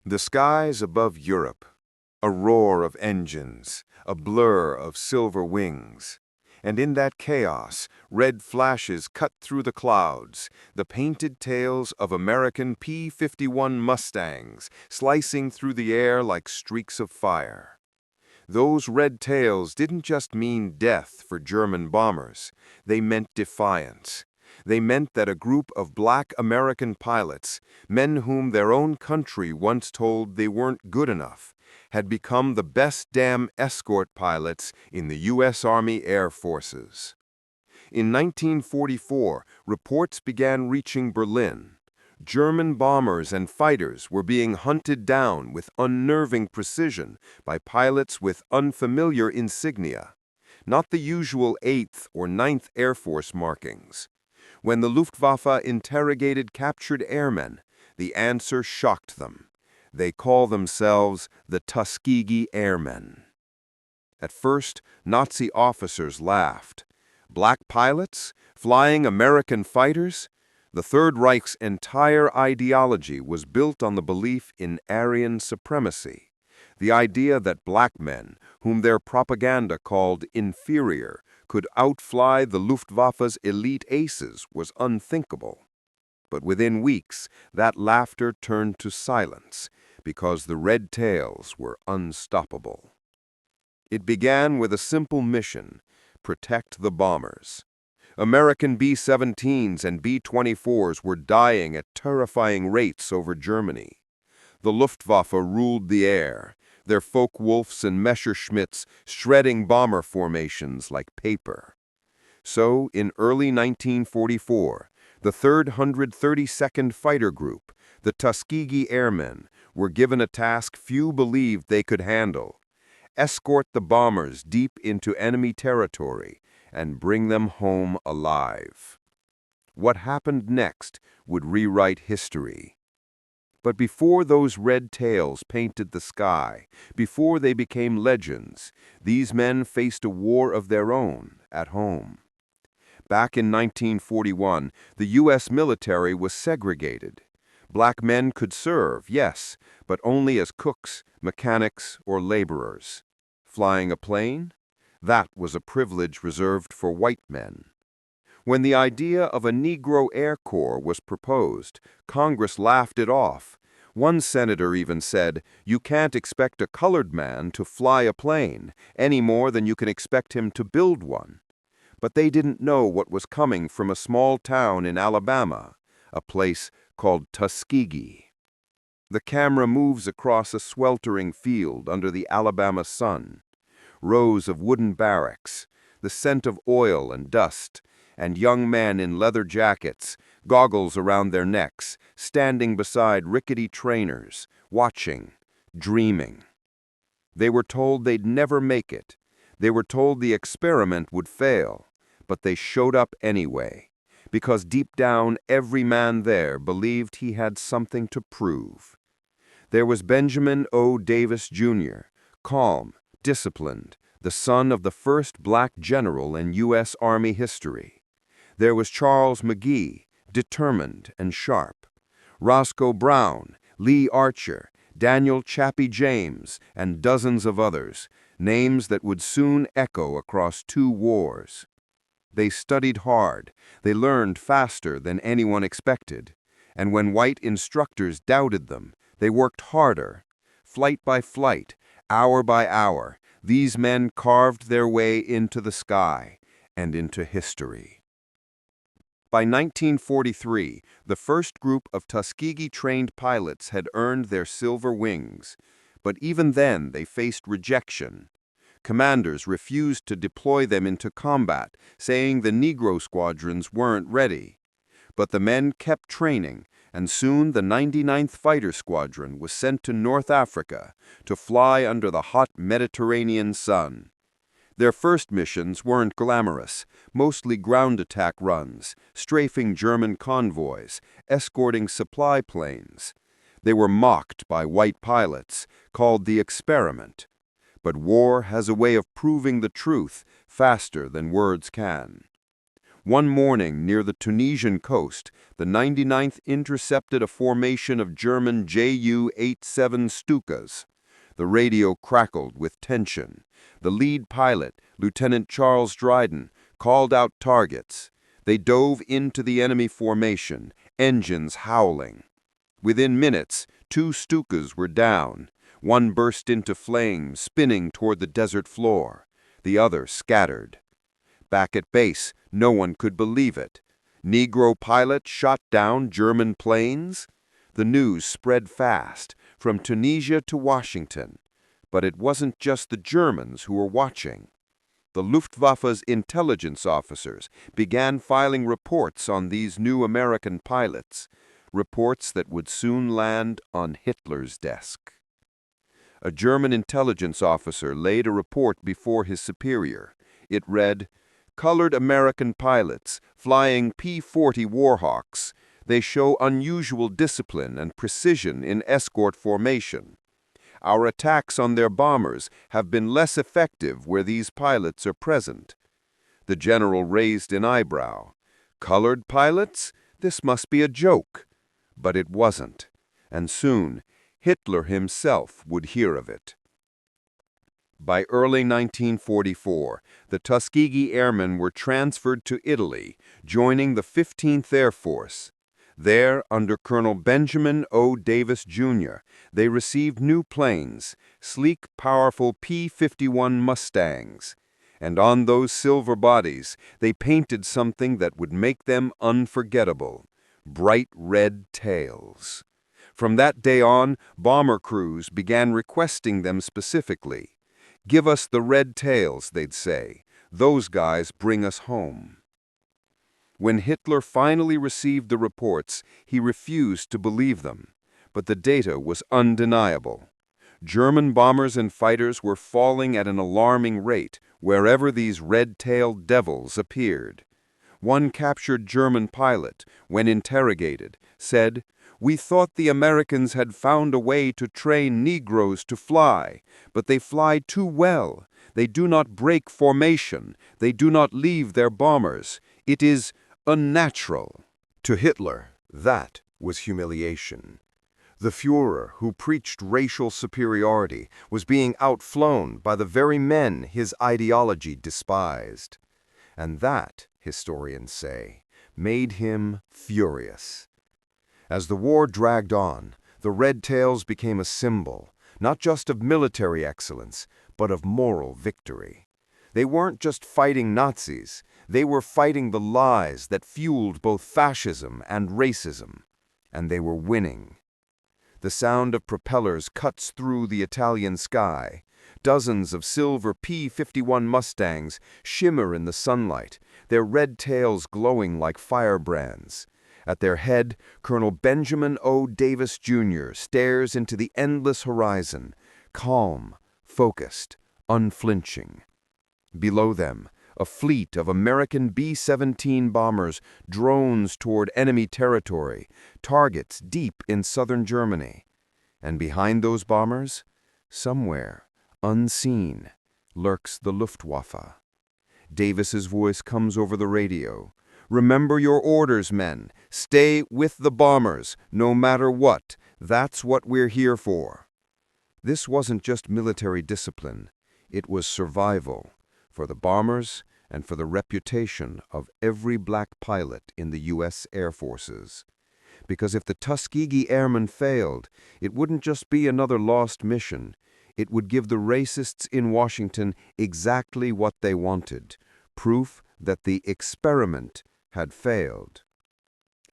The skies above Europe, a roar of engines, a blur of silver wings. And in that chaos, red flashes cut through the clouds, the painted tails of American P-51 Mustangs slicing through the air like streaks of fire. Those red tails didn't just mean death for German bombers, they meant defiance. They meant that a group of black American pilots, men whom their own country once told they weren't good enough, had become the best damn escort pilots in the U.S. Army Air Forces. In 1944, reports began reaching Berlin. German bombers and fighters were being hunted down with unnerving precision by pilots with unfamiliar insignia, not the usual 8th or 9th Air Force markings. When the Luftwaffe interrogated captured airmen, the answer shocked them. They call themselves the Tuskegee Airmen. At first, Nazi officers laughed. Black pilots? Flying American fighters? The Third Reich's entire ideology was built on the belief in Aryan supremacy. The idea that black men, whom their propaganda called inferior, could outfly the Luftwaffe's elite aces was unthinkable. But within weeks, that laughter turned to silence, because the red tails were unstoppable. It began with a simple mission: protect the bombers. American B-17s and B-24s were dying at terrifying rates over Germany. The Luftwaffe ruled the air, their Focke-Wulfs and Messerschmitts shredding bomber formations like paper. So, in early 1944, the 3rd 132nd Fighter Group, the Tuskegee Airmen, were given a task few believed they could handle: escort the bombers deep into enemy territory and bring them home alive. What happened next would rewrite history. But before those red tails painted the sky, before they became legends, these men faced a war of their own at home. Back in 1941, the U.S. military was segregated. Black men could serve, yes, but only as cooks, mechanics, or laborers. Flying a plane? That was a privilege reserved for white men. When the idea of a Negro Air Corps was proposed, Congress laughed it off. One senator even said, "You can't expect a colored man to fly a plane, any more than you can expect him to build one." But they didn't know what was coming from a small town in Alabama, a place called Tuskegee. The camera moves across a sweltering field under the Alabama sun. Rows of wooden barracks, the scent of oil and dust, and young men in leather jackets, goggles around their necks, standing beside rickety trainers, watching, dreaming. They were told they'd never make it. They were told the experiment would fail, but they showed up anyway, because deep down every man there believed he had something to prove. There was Benjamin O. Davis, Jr., calm, disciplined, the son of the first black general in U.S. Army history. There was Charles McGee, determined and sharp. Roscoe Brown, Lee Archer, Daniel Chappie James, and dozens of others, names that would soon echo across 2 wars. They studied hard, they learned faster than anyone expected, and when white instructors doubted them, they worked harder. Flight by flight, hour by hour, these men carved their way into the sky and into history. By 1943, the first group of Tuskegee-trained pilots had earned their silver wings, but even then they faced rejection. Commanders refused to deploy them into combat, saying the Negro squadrons weren't ready. But the men kept training, and soon the 99th Fighter Squadron was sent to North Africa to fly under the hot Mediterranean sun. Their first missions weren't glamorous, mostly ground attack runs, strafing German convoys, escorting supply planes. They were mocked by white pilots, called the experiment. But war has a way of proving the truth faster than words can. One morning near the Tunisian coast, the 99th intercepted a formation of German Ju-87 Stukas. The radio crackled with tension. The lead pilot, Lieutenant Charles Dryden, called out targets. They dove into the enemy formation, engines howling. Within minutes, 2 Stukas were down. One burst into flames, spinning toward the desert floor. The other scattered. Back at base, no one could believe it. Negro pilot shot down German planes? The news spread fast, from Tunisia to Washington. But it wasn't just the Germans who were watching. The Luftwaffe's intelligence officers began filing reports on these new American pilots, reports that would soon land on Hitler's desk. A German intelligence officer laid a report before his superior. It read, "Colored American pilots, flying P-40 Warhawks. They show unusual discipline and precision in escort formation. Our attacks on their bombers have been less effective where these pilots are present." The general raised an eyebrow. Colored pilots? This must be a joke. But it wasn't. And soon, Hitler himself would hear of it. By early 1944, the Tuskegee Airmen were transferred to Italy, joining the 15th Air Force. There, under Colonel Benjamin O. Davis, Jr., they received new planes, sleek, powerful P-51 Mustangs. And on those silver bodies, they painted something that would make them unforgettable: bright red tails. From that day on, bomber crews began requesting them specifically. "Give us the red tails," they'd say. "Those guys bring us home." When Hitler finally received the reports, he refused to believe them. But the data was undeniable. German bombers and fighters were falling at an alarming rate wherever these red-tailed devils appeared. One captured German pilot, when interrogated, said, "We thought the Americans had found a way to train Negroes to fly, but they fly too well. They do not break formation. They do not leave their bombers. It is unnatural." To Hitler, that was humiliation. The Führer, who preached racial superiority, was being outflown by the very men his ideology despised. And that, historians say, made him furious. As the war dragged on, the red tails became a symbol, not just of military excellence, but of moral victory. They weren't just fighting Nazis, they were fighting the lies that fueled both fascism and racism. And they were winning. The sound of propellers cuts through the Italian sky. Dozens of silver P-51 Mustangs shimmer in the sunlight, their red tails glowing like firebrands. At their head, Colonel Benjamin O. Davis, Jr. stares into the endless horizon, calm, focused, unflinching. Below them, a fleet of American B-17 bombers drones toward enemy territory, targets deep in southern Germany. And behind those bombers, somewhere, unseen, lurks the Luftwaffe. Davis's voice comes over the radio. "Remember your orders, men. Stay with the bombers, no matter what. That's what we're here for." This wasn't just military discipline. It was survival, for the bombers and for the reputation of every black pilot in the U.S. Air Forces. Because if the Tuskegee Airmen failed, it wouldn't just be another lost mission. It would give the racists in Washington exactly what they wanted: proof that the experiment had failed.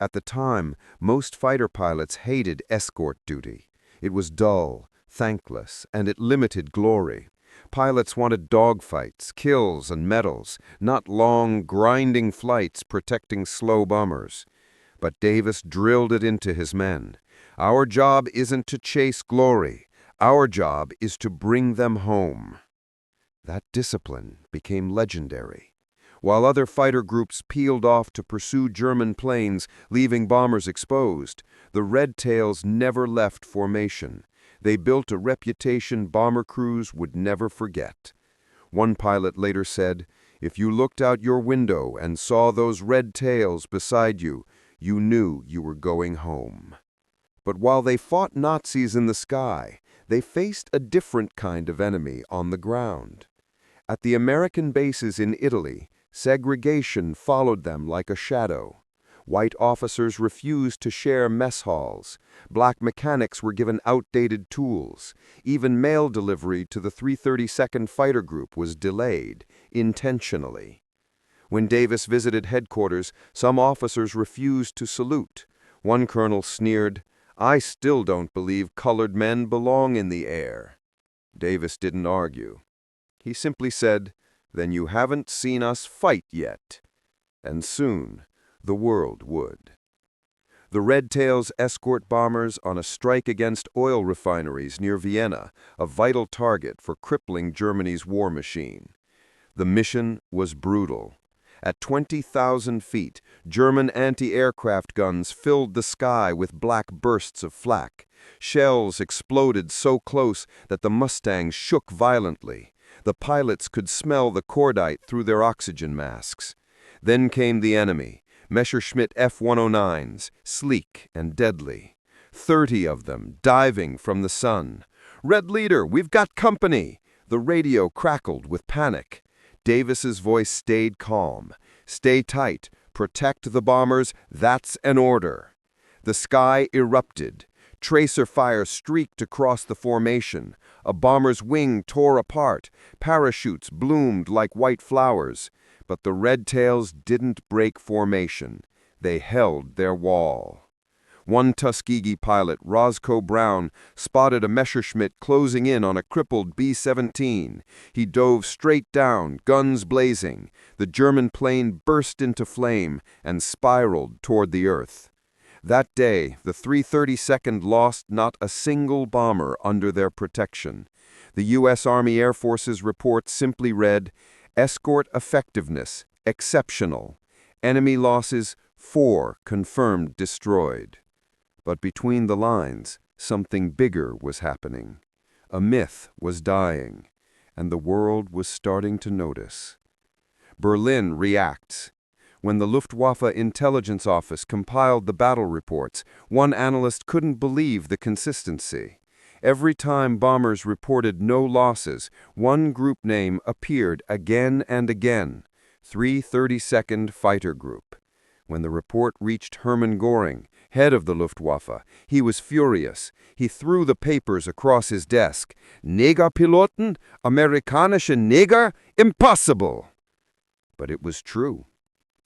At the time, most fighter pilots hated escort duty. It was dull, thankless, and it limited glory. Pilots wanted dogfights, kills, and medals, not long, grinding flights protecting slow bombers. But Davis drilled it into his men. "Our job isn't to chase glory. Our job is to bring them home." That discipline became legendary. While other fighter groups peeled off to pursue German planes, leaving bombers exposed, the Red Tails never left formation. They built a reputation bomber crews would never forget. One pilot later said, If you looked out your window and saw those red tails beside you, you knew you were going home. But while they fought Nazis in the sky, they faced a different kind of enemy on the ground. At the American bases in Italy, segregation followed them like a shadow. White officers refused to share mess halls. Black mechanics were given outdated tools. Even mail delivery to the 332nd Fighter Group was delayed, intentionally. When Davis visited headquarters, some officers refused to salute. One colonel sneered, "I still don't believe colored men belong in the air." Davis didn't argue. He simply said, "Then you haven't seen us fight yet." And soon, the world would. The Red Tails escort bombers on a strike against oil refineries near Vienna, a vital target for crippling Germany's war machine. The mission was brutal. At 20,000 feet, German anti-aircraft guns filled the sky with black bursts of flak. Shells exploded so close that the Mustangs shook violently. The pilots could smell the cordite through their oxygen masks. Then came the enemy, Messerschmitt F-109s, sleek and deadly. 30 of them, diving from the sun. "Red Leader, we've got company!" The radio crackled with panic. Davis's voice stayed calm. "Stay tight. Protect the bombers. That's an order." The sky erupted. Tracer fire streaked across the formation. A bomber's wing tore apart. Parachutes bloomed like white flowers. But the Red Tails didn't break formation. They held their wall. One Tuskegee pilot, Roscoe Brown, spotted a Messerschmitt closing in on a crippled B-17. He dove straight down, guns blazing. The German plane burst into flame and spiraled toward the earth. That day, the 332nd lost not a single bomber under their protection. The U.S. Army Air Force's report simply read, "Escort effectiveness, exceptional. Enemy losses, 4 confirmed destroyed." But between the lines, something bigger was happening. A myth was dying, and the world was starting to notice. Berlin reacts. When the Luftwaffe intelligence office compiled the battle reports, one analyst couldn't believe the consistency. Every time bombers reported no losses, one group name appeared again and again, 332nd Fighter Group. When the report reached Hermann Göring, head of the Luftwaffe, he was furious. He threw the papers across his desk. "Negerpiloten? Amerikanische Neger? Impossible!" But it was true.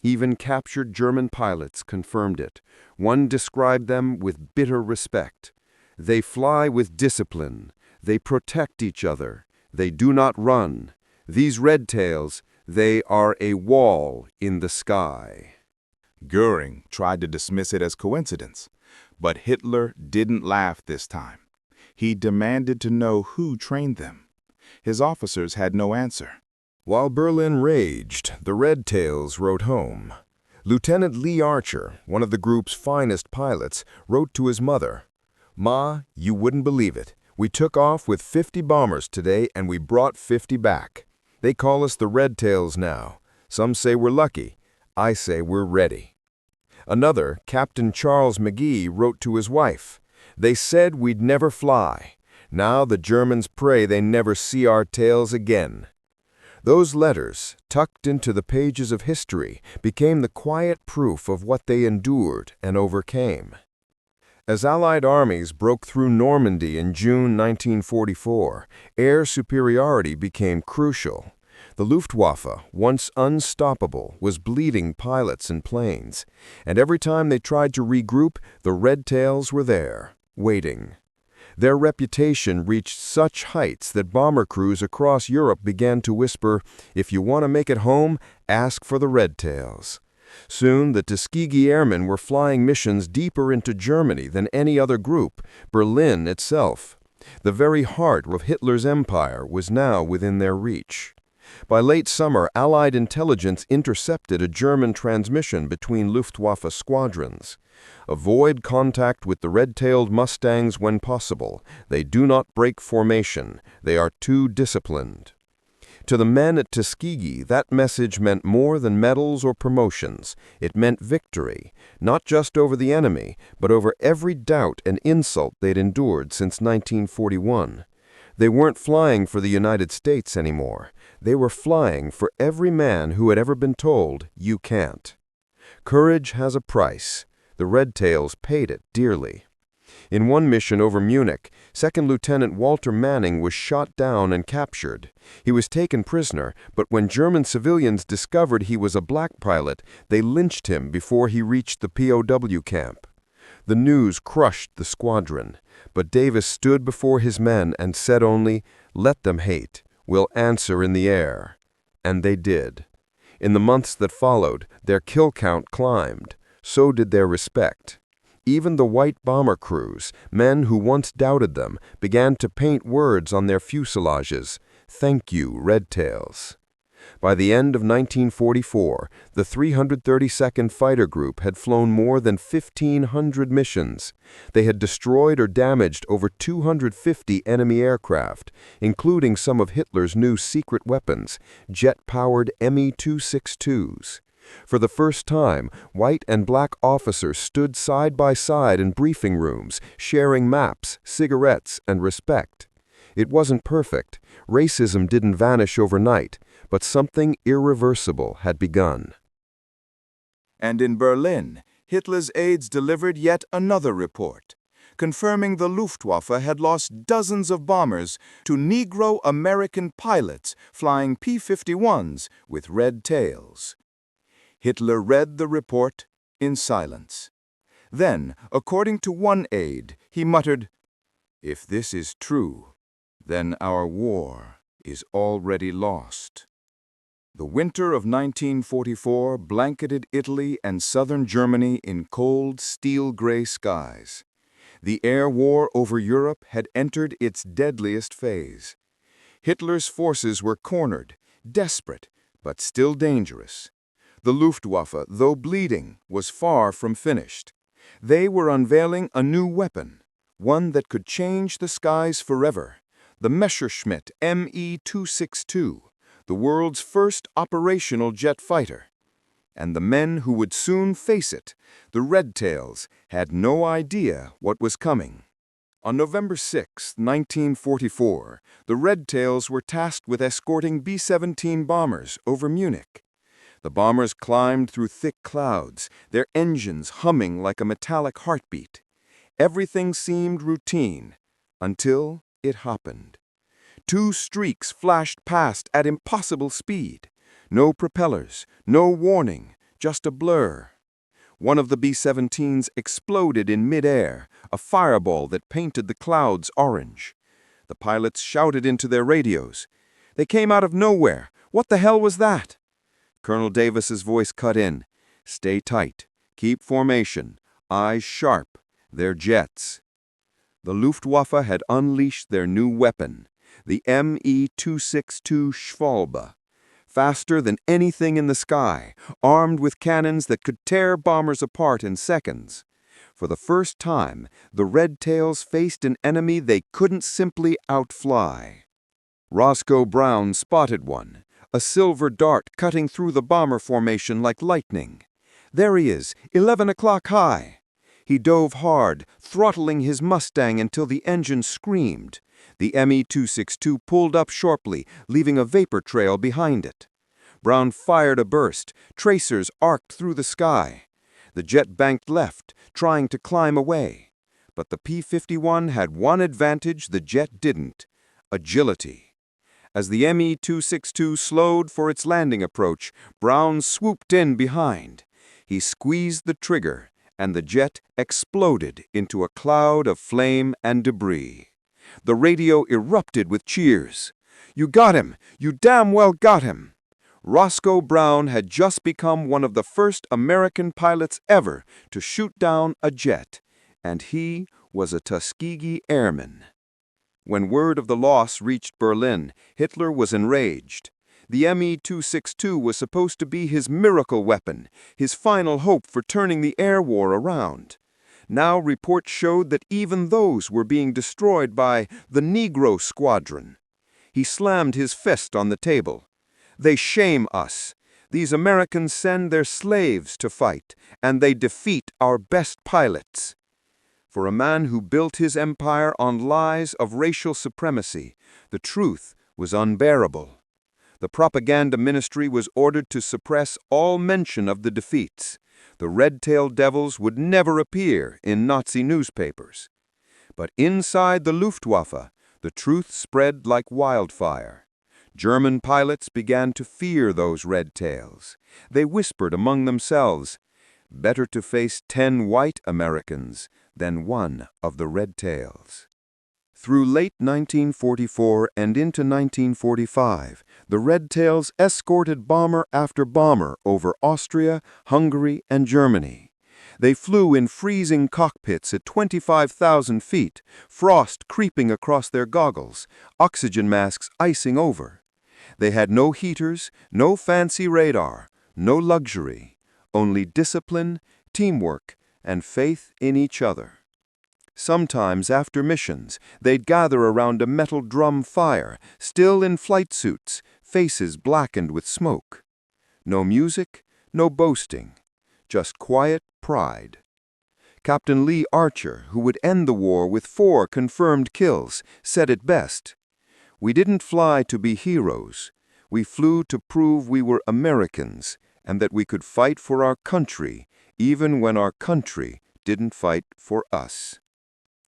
Even captured German pilots confirmed it. One described them with bitter respect. "They fly with discipline. They protect each other. They do not run. These Red Tails, they are a wall in the sky." Göring tried to dismiss it as coincidence, but Hitler didn't laugh this time. He demanded to know who trained them. His officers had no answer. While Berlin raged, the Red Tails wrote home. Lieutenant Lee Archer, one of the group's finest pilots, wrote to his mother, "Ma, you wouldn't believe it. We took off with 50 bombers today and we brought 50 back. They call us the Red Tails now. Some say we're lucky. I say we're ready." Another, Captain Charles McGee, wrote to his wife, "They said we'd never fly. Now the Germans pray they never see our tails again." Those letters, tucked into the pages of history, became the quiet proof of what they endured and overcame. As Allied armies broke through Normandy in June 1944, air superiority became crucial. The Luftwaffe, once unstoppable, was bleeding pilots and planes, and every time they tried to regroup, the Red Tails were there, waiting. Their reputation reached such heights that bomber crews across Europe began to whisper, "If you want to make it home, ask for the Red Tails." Soon, the Tuskegee Airmen were flying missions deeper into Germany than any other group, Berlin itself. The very heart of Hitler's empire was now within their reach. By late summer, Allied intelligence intercepted a German transmission between Luftwaffe squadrons. "Avoid contact with the red-tailed Mustangs when possible. They do not break formation. They are too disciplined." To the men at Tuskegee, that message meant more than medals or promotions. It meant victory, not just over the enemy, but over every doubt and insult they'd endured since 1941. They weren't flying for the United States anymore. They were flying for every man who had ever been told, "You can't." Courage has a price. The Red Tails paid it dearly. In one mission over Munich, Second Lieutenant Walter Manning was shot down and captured. He was taken prisoner, but when German civilians discovered he was a black pilot, they lynched him before he reached the POW camp. The news crushed the squadron, but Davis stood before his men and said only, "Let them hate. We'll answer in the air." And they did. In the months that followed, their kill count climbed. So did their respect. Even the white bomber crews, men who once doubted them, began to paint words on their fuselages, "Thank you, Red Tails." By the end of 1944, the 332nd Fighter Group had flown more than 1,500 missions. They had destroyed or damaged over 250 enemy aircraft, including some of Hitler's new secret weapons, jet-powered Me-262s. For the first time, white and black officers stood side by side in briefing rooms, sharing maps, cigarettes, and respect. It wasn't perfect. Racism didn't vanish overnight, but something irreversible had begun. And in Berlin, Hitler's aides delivered yet another report, confirming the Luftwaffe had lost dozens of bombers to Negro American pilots flying P-51s with red tails. Hitler read the report in silence. Then, according to one aide, he muttered, "If this is true, then our war is already lost." The winter of 1944 blanketed Italy and southern Germany in cold, steel-gray skies. The air war over Europe had entered its deadliest phase. Hitler's forces were cornered, desperate, but still dangerous. The Luftwaffe, though bleeding, was far from finished. They were unveiling a new weapon, one that could change the skies forever, the Messerschmitt Me-262, the world's first operational jet fighter. And the men who would soon face it, the Red Tails, had no idea what was coming. On November 6, 1944, the Red Tails were tasked with escorting B-17 bombers over Munich. The bombers climbed through thick clouds, their engines humming like a metallic heartbeat. Everything seemed routine, until it happened. Two streaks flashed past at impossible speed. No propellers, no warning, just a blur. One of the B-17s exploded in midair, a fireball that painted the clouds orange. The pilots shouted into their radios. "They came out of nowhere. What the hell was that?" Colonel Davis's voice cut in. "Stay tight. Keep formation. Eyes sharp. They're jets." The Luftwaffe had unleashed their new weapon, the Me-262 Schwalbe. Faster than anything in the sky, armed with cannons that could tear bombers apart in seconds. For the first time, the Red Tails faced an enemy they couldn't simply outfly. Roscoe Brown spotted one, a silver dart cutting through the bomber formation like lightning. There he is, 11 o'clock high. He dove hard, throttling his Mustang until the engine screamed. The Me-262 pulled up sharply, leaving a vapor trail behind it. Brown fired a burst. Tracers arced through the sky. The jet banked left, trying to climb away. But the P-51 had one advantage the jet didn't: agility. As the Me-262 slowed for its landing approach, Brown swooped in behind. He squeezed the trigger, and the jet exploded into a cloud of flame and debris. The radio erupted with cheers. "You got him! You damn well got him!" Roscoe Brown had just become one of the first American pilots ever to shoot down a jet, and he was a Tuskegee Airman. When word of the loss reached Berlin, Hitler was enraged. The Me-262 was supposed to be his miracle weapon, his final hope for turning the air war around. Now reports showed that even those were being destroyed by the Negro Squadron. He slammed his fist on the table. "They shame us. These Americans send their slaves to fight, and they defeat our best pilots." For a man who built his empire on lies of racial supremacy, the truth was unbearable. The propaganda ministry was ordered to suppress all mention of the defeats. The red-tailed devils would never appear in Nazi newspapers. But inside the Luftwaffe, the truth spread like wildfire. German pilots began to fear those red tails. They whispered among themselves, "Better to face 10 white Americans than one of the red tails." Through late 1944 and into 1945, the red tails escorted bomber after bomber over Austria, Hungary, and Germany. They flew in freezing cockpits at 25,000 feet, frost creeping across their goggles, oxygen masks icing over. They had no heaters, no fancy radar, no luxury, only discipline, teamwork, and faith in each other. Sometimes after missions, they'd gather around a metal drum fire, still in flight suits, faces blackened with smoke. No music, no boasting, just quiet pride. Captain Lee Archer, who would end the war with 4 confirmed kills, said it best. "We didn't fly to be heroes. We flew to prove we were Americans and that we could fight for our country, even when our country didn't fight for us."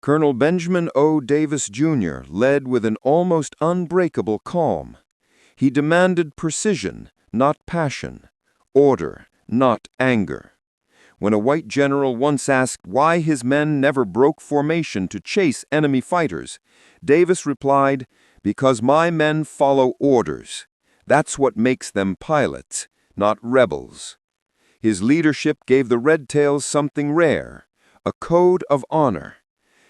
Colonel Benjamin O. Davis, Jr. led with an almost unbreakable calm. He demanded precision, not passion, order, not anger. When a white general once asked why his men never broke formation to chase enemy fighters, Davis replied, "Because my men follow orders. That's what makes them pilots, not rebels." His leadership gave the Red Tails something rare, a code of honor.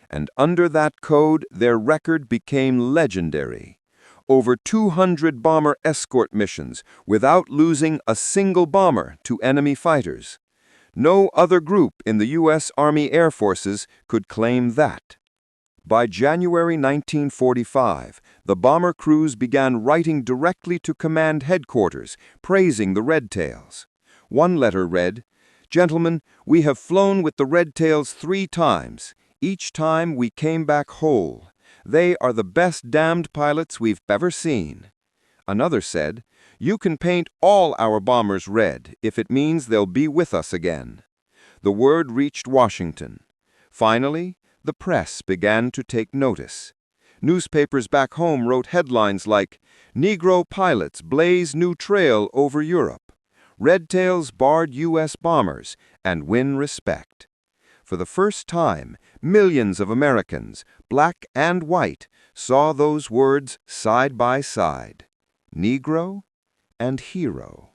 And under that code, their record became legendary. Over 200 bomber escort missions without losing a single bomber to enemy fighters. No other group in the U.S. Army Air Forces could claim that. By January 1945, the bomber crews began writing directly to command headquarters, praising the Red Tails. One letter read, "Gentlemen, we have flown with the Red Tails 3 times. Each time we came back whole. They are the best damned pilots we've ever seen." Another said, "You can paint all our bombers red if it means they'll be with us again." The word reached Washington. Finally, the press began to take notice. Newspapers back home wrote headlines like, "Negro pilots blaze new trail over Europe. Red Tails barred U.S. bombers and win respect." For the first time, millions of Americans, black and white, saw those words side by side. Negro and hero.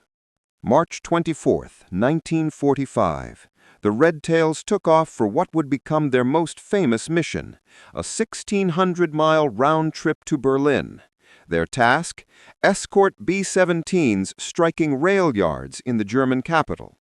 March 24, 1945. The Red Tails took off for what would become their most famous mission, a 1,600-mile round trip to Berlin. Their task? Escort B-17s striking rail yards in the German capital.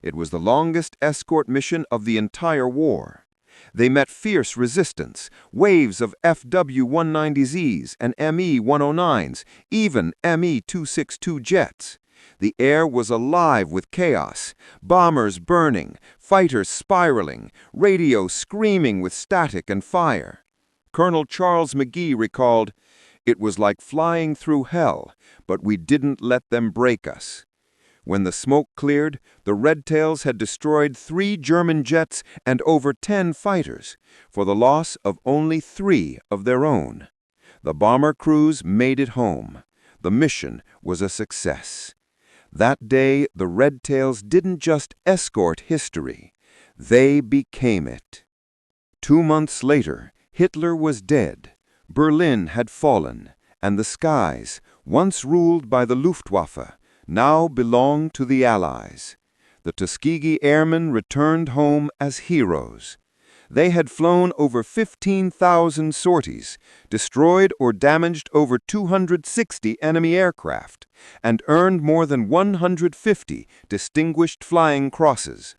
It was the longest escort mission of the entire war. They met fierce resistance, waves of FW-190Zs and ME-109s, even ME-262 jets. The air was alive with chaos, bombers burning, fighters spiraling, radio screaming with static and fire. Colonel Charles McGee recalled, "It was like flying through hell, but we didn't let them break us." When the smoke cleared, the Red Tails had destroyed 3 German jets and over 10 fighters, for the loss of only 3 of their own. The bomber crews made it home. The mission was a success. That day, the Red Tails didn't just escort history. They became it. 2 months later, Hitler was dead. Berlin had fallen, and the skies, once ruled by the Luftwaffe, now belonged to the Allies. The Tuskegee Airmen returned home as heroes. They had flown over 15,000 sorties, destroyed or damaged over 260 enemy aircraft, and earned more than 150 distinguished flying crosses.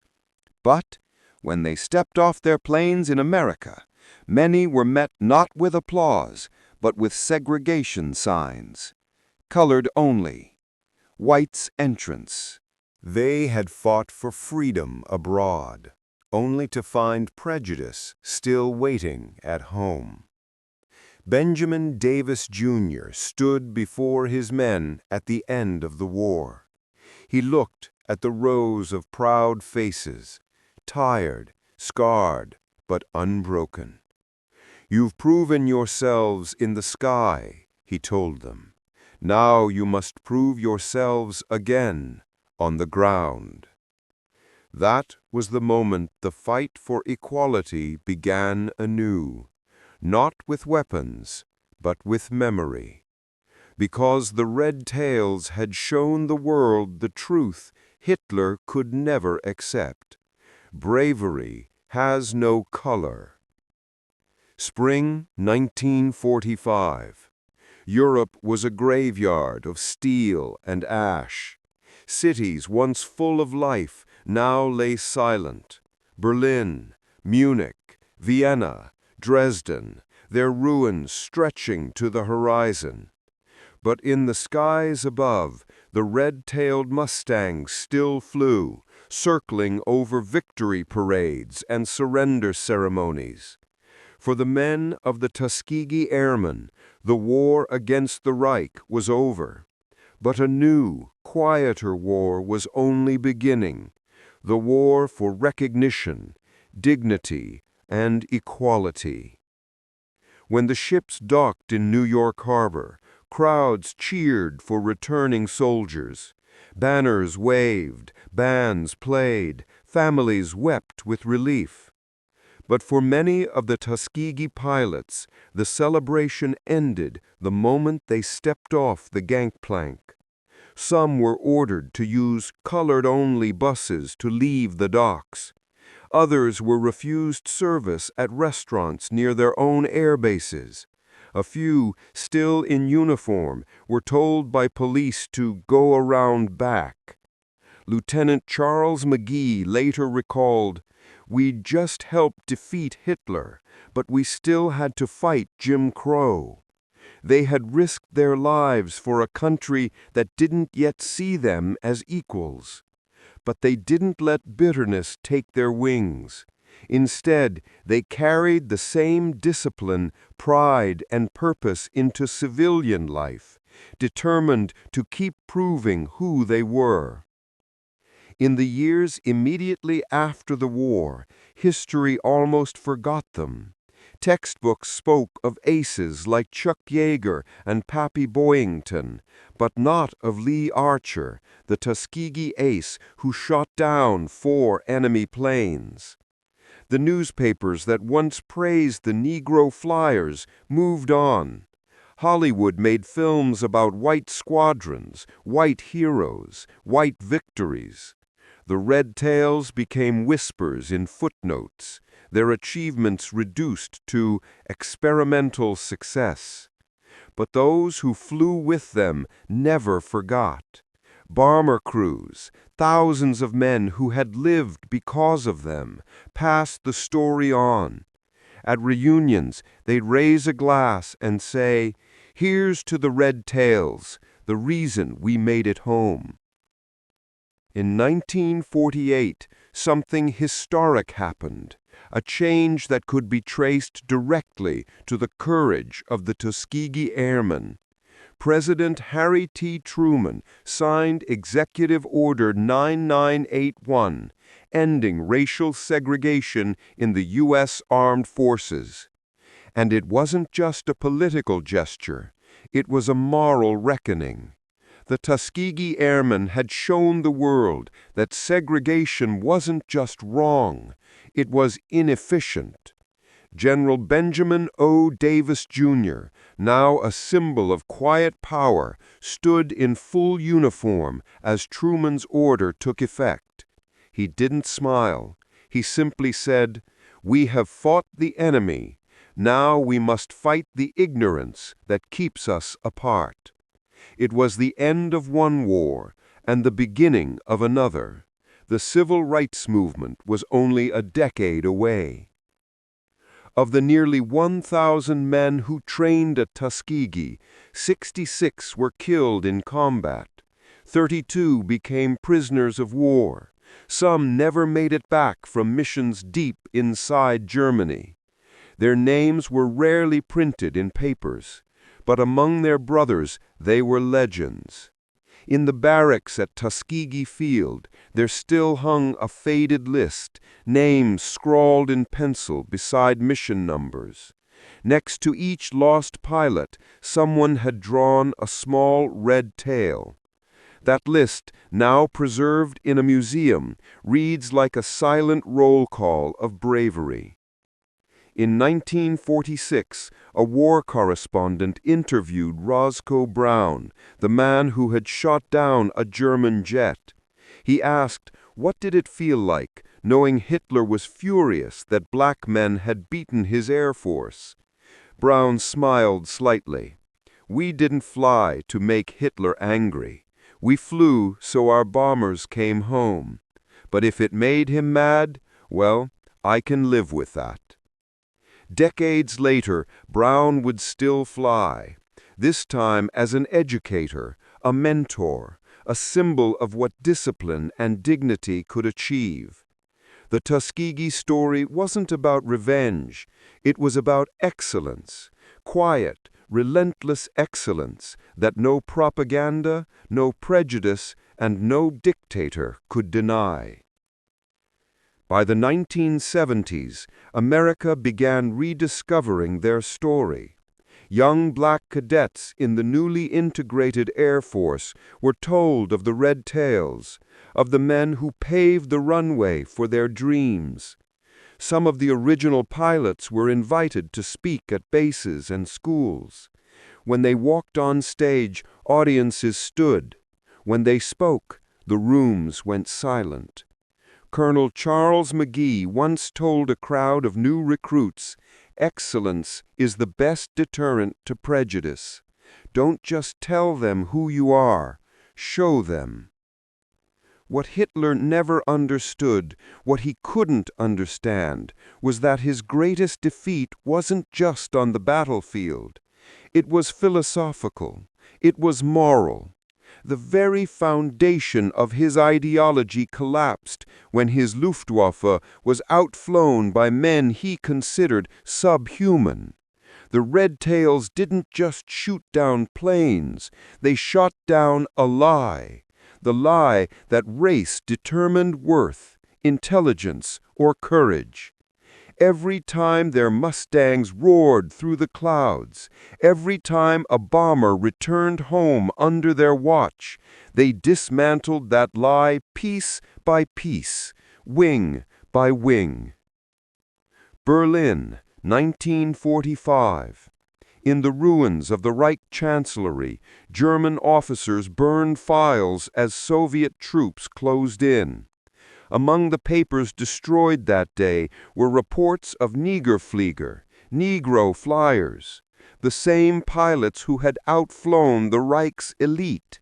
But when they stepped off their planes in America, Many were met not with applause, but with segregation signs. Colored only. Whites entrance. They had fought for freedom abroad, only to find prejudice still waiting at home. Benjamin Davis, Jr. stood before his men at the end of the war. He looked at the rows of proud faces, tired, scarred, but unbroken. "You've proven yourselves in the sky," he told them. "Now you must prove yourselves again on the ground." That was the moment the fight for equality began anew, not with weapons, but with memory. Because the red tails had shown the world the truth Hitler could never accept. Bravery has no color. Spring 1945. Europe was a graveyard of steel and ash. Cities once full of life now lay silent. Berlin, Munich, Vienna, Dresden, their ruins stretching to the horizon. But in the skies above, the red-tailed Mustangs still flew, circling over victory parades and surrender ceremonies. For the men of the Tuskegee Airmen, the war against the Reich was over. But a new, quieter war was only beginning, the war for recognition, dignity, and equality. When the ships docked in New York Harbor, crowds cheered for returning soldiers. Banners waved, bands played, families wept with relief. But for many of the Tuskegee pilots, the celebration ended the moment they stepped off the gangplank. Some were ordered to use colored-only buses to leave the docks. Others were refused service at restaurants near their own air bases. A few, still in uniform, were told by police to go around back. Lieutenant Charles McGee later recalled, "We'd just helped defeat Hitler, but we still had to fight Jim Crow. They had risked their lives for a country that didn't yet see them as equals. But they didn't let bitterness take their wings. Instead, they carried the same discipline, pride, and purpose into civilian life, determined to keep proving who they were." In the years immediately after the war, history almost forgot them. Textbooks spoke of aces like Chuck Yeager and Pappy Boyington, but not of Lee Archer, the Tuskegee ace who shot down 4 enemy planes. The newspapers that once praised the Negro flyers moved on. Hollywood made films about white squadrons, white heroes, white victories. The red tails became whispers in footnotes, their achievements reduced to experimental success. But those who flew with them never forgot. Bomber crews, thousands of men who had lived because of them, passed the story on. At reunions, they'd raise a glass and say, "Here's to the red tails, the reason we made it home." In 1948, something historic happened, a change that could be traced directly to the courage of the Tuskegee Airmen. President Harry T. Truman signed Executive Order 9981, ending racial segregation in the U.S. Armed Forces. And it wasn't just a political gesture, it was a moral reckoning. The Tuskegee Airmen had shown the world that segregation wasn't just wrong, it was inefficient. General Benjamin O. Davis, Jr., now a symbol of quiet power, stood in full uniform as Truman's order took effect. He didn't smile. He simply said, "We have fought the enemy. Now we must fight the ignorance that keeps us apart." It was the end of one war and the beginning of another. The civil rights movement was only a decade away. Of the nearly 1,000 men who trained at Tuskegee, 66 were killed in combat. 32 became prisoners of war. Some never made it back from missions deep inside Germany. Their names were rarely printed in papers, but among their brothers they were legends. In the barracks at Tuskegee Field, there still hung a faded list, names scrawled in pencil beside mission numbers. Next to each lost pilot, someone had drawn a small red tail. That list, now preserved in a museum, reads like a silent roll call of bravery. In 1946, a war correspondent interviewed Roscoe Brown, the man who had shot down a German jet. He asked, what did it feel like, knowing Hitler was furious that black men had beaten his air force? Brown smiled slightly. We didn't fly to make Hitler angry. We flew so our bombers came home. But if it made him mad, well, I can live with that. Decades later, Brown would still fly, this time as an educator, a mentor, a symbol of what discipline and dignity could achieve. The Tuskegee story wasn't about revenge, it was about excellence, quiet, relentless excellence that no propaganda, no prejudice, and no dictator could deny. By the 1970s, America began rediscovering their story. Young black cadets in the newly integrated Air Force were told of the red tails, of the men who paved the runway for their dreams. Some of the original pilots were invited to speak at bases and schools. When they walked on stage, audiences stood. When they spoke, the rooms went silent. Colonel Charles McGee once told a crowd of new recruits, "Excellence is the best deterrent to prejudice. Don't just tell them who you are, show them." What Hitler never understood, what he couldn't understand, was that his greatest defeat wasn't just on the battlefield. It was philosophical. It was moral. The very foundation of his ideology collapsed when his Luftwaffe was outflown by men he considered subhuman. The Red Tails didn't just shoot down planes, they shot down a lie. The lie that race determined worth, intelligence, or courage. Every time their Mustangs roared through the clouds, every time a bomber returned home under their watch, they dismantled that lie piece by piece, wing by wing. Berlin, 1945. In the ruins of the Reich Chancellery, German officers burned files as Soviet troops closed in. Among the papers destroyed that day were reports of Negerflieger, Negro flyers, the same pilots who had outflown the Reich's elite.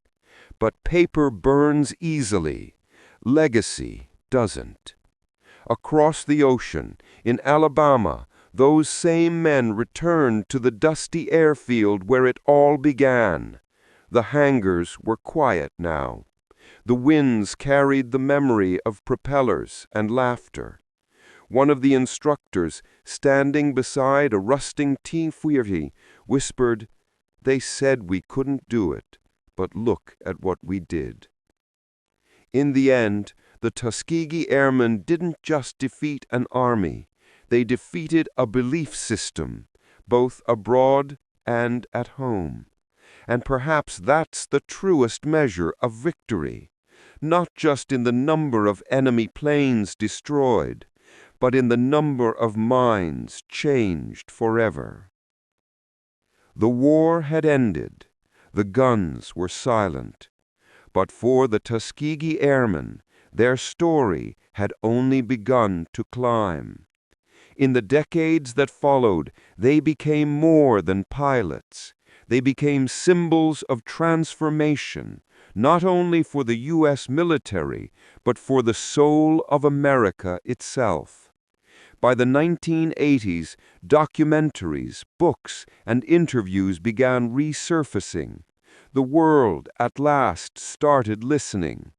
But paper burns easily. Legacy doesn't. Across the ocean, in Alabama, those same men returned to the dusty airfield where it all began. The hangars were quiet now. The winds carried the memory of propellers and laughter. One of the instructors, standing beside a rusting T-40, whispered, "They said we couldn't do it, but look at what we did." In the end, the Tuskegee Airmen didn't just defeat an army. They defeated a belief system, both abroad and at home. And perhaps that's the truest measure of victory, not just in the number of enemy planes destroyed, but in the number of minds changed forever. The war had ended. The guns were silent. But for the Tuskegee Airmen, their story had only begun to climb. In the decades that followed, they became more than pilots. They became symbols of transformation, not only for the U.S. military, but for the soul of America itself. By the 1980s, documentaries, books, and interviews began resurfacing. The world, at last, started listening.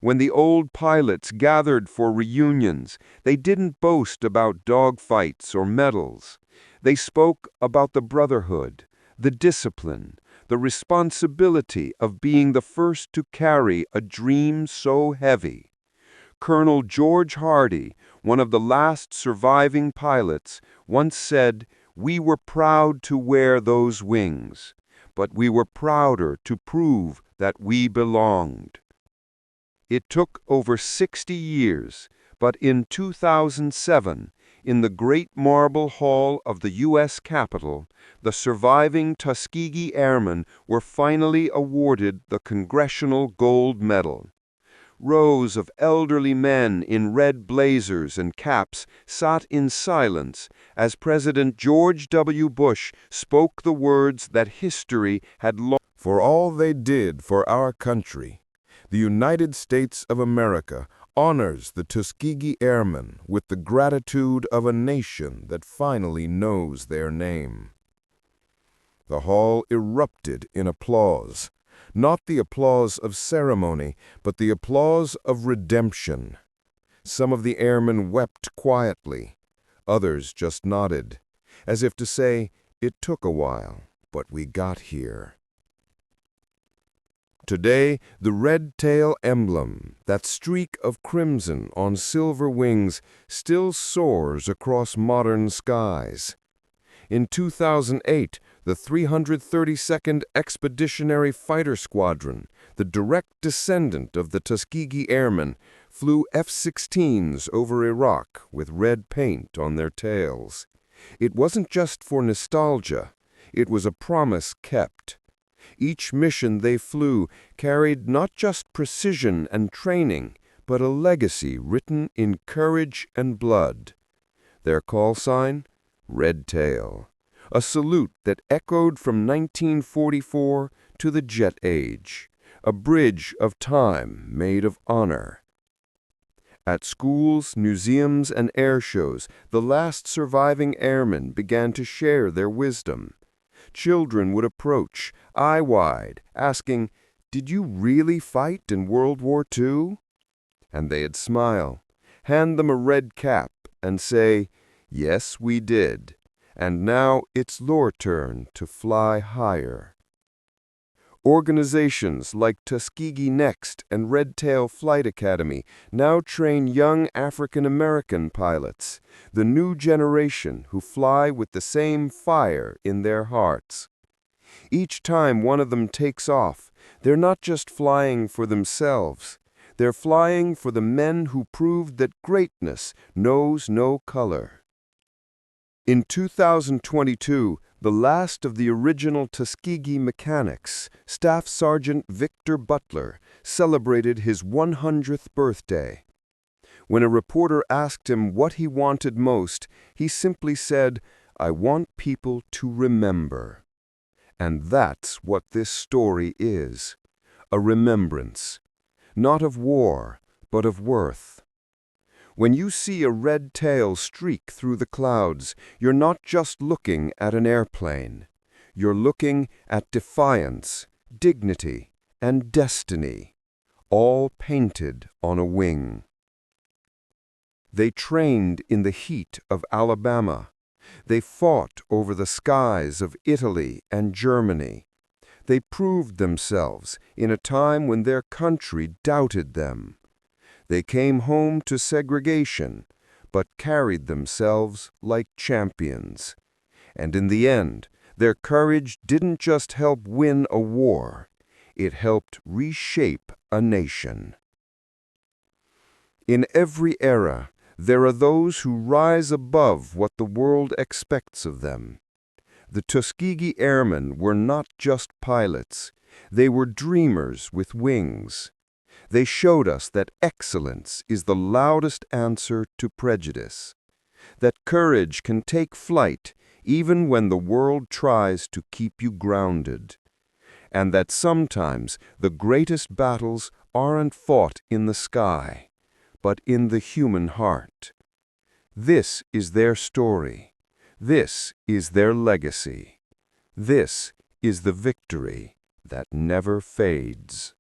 When the old pilots gathered for reunions, they didn't boast about dogfights or medals. They spoke about the brotherhood, the discipline, the responsibility of being the first to carry a dream so heavy. Colonel George Hardy, one of the last surviving pilots, once said, "We were proud to wear those wings, but we were prouder to prove that we belonged." It took over 60 years, but in 2007, in the Great Marble Hall of the U.S. Capitol, the surviving Tuskegee Airmen were finally awarded the Congressional Gold Medal. Rows of elderly men in red blazers and caps sat in silence as President George W. Bush spoke the words that history had long. For all they did for our country, the United States of America honors the Tuskegee Airmen with the gratitude of a nation that finally knows their name. The hall erupted in applause, not the applause of ceremony, but the applause of redemption. Some of the airmen wept quietly, others just nodded, as if to say, "It took a while, but we got here." Today, the red tail emblem, that streak of crimson on silver wings, still soars across modern skies. In 2008, the 332nd Expeditionary Fighter Squadron, the direct descendant of the Tuskegee Airmen, flew F-16s over Iraq with red paint on their tails. It wasn't just for nostalgia, it was a promise kept. Each mission they flew carried not just precision and training, but a legacy written in courage and blood. Their call sign? Red Tail. A salute that echoed from 1944 to the jet age. A bridge of time made of honor. At schools, museums, and air shows, the last surviving airmen began to share their wisdom. Children would approach, eye wide, asking, "Did you really fight in World War II?" And they'd smile, hand them a red cap, and say, "Yes, we did. And now it's your turn to fly higher." Organizations like Tuskegee Next and Red Tail Flight Academy now train young African American pilots, the new generation who fly with the same fire in their hearts. Each time one of them takes off, they're not just flying for themselves. They're flying for the men who proved that greatness knows no color. In 2022, the last of the original Tuskegee mechanics, Staff Sergeant Victor Butler, celebrated his 100th birthday. When a reporter asked him what he wanted most, he simply said, "I want people to remember." And that's what this story is, a remembrance, not of war, but of worth. When you see a red tail streak through the clouds, you're not just looking at an airplane. You're looking at defiance, dignity, and destiny, all painted on a wing. They trained in the heat of Alabama. They fought over the skies of Italy and Germany. They proved themselves in a time when their country doubted them. They came home to segregation, but carried themselves like champions. And in the end, their courage didn't just help win a war, it helped reshape a nation. In every era, there are those who rise above what the world expects of them. The Tuskegee Airmen were not just pilots, they were dreamers with wings. They showed us that excellence is the loudest answer to prejudice, that courage can take flight even when the world tries to keep you grounded, and that sometimes the greatest battles aren't fought in the sky, but in the human heart. This is their story. This is their legacy. This is the victory that never fades.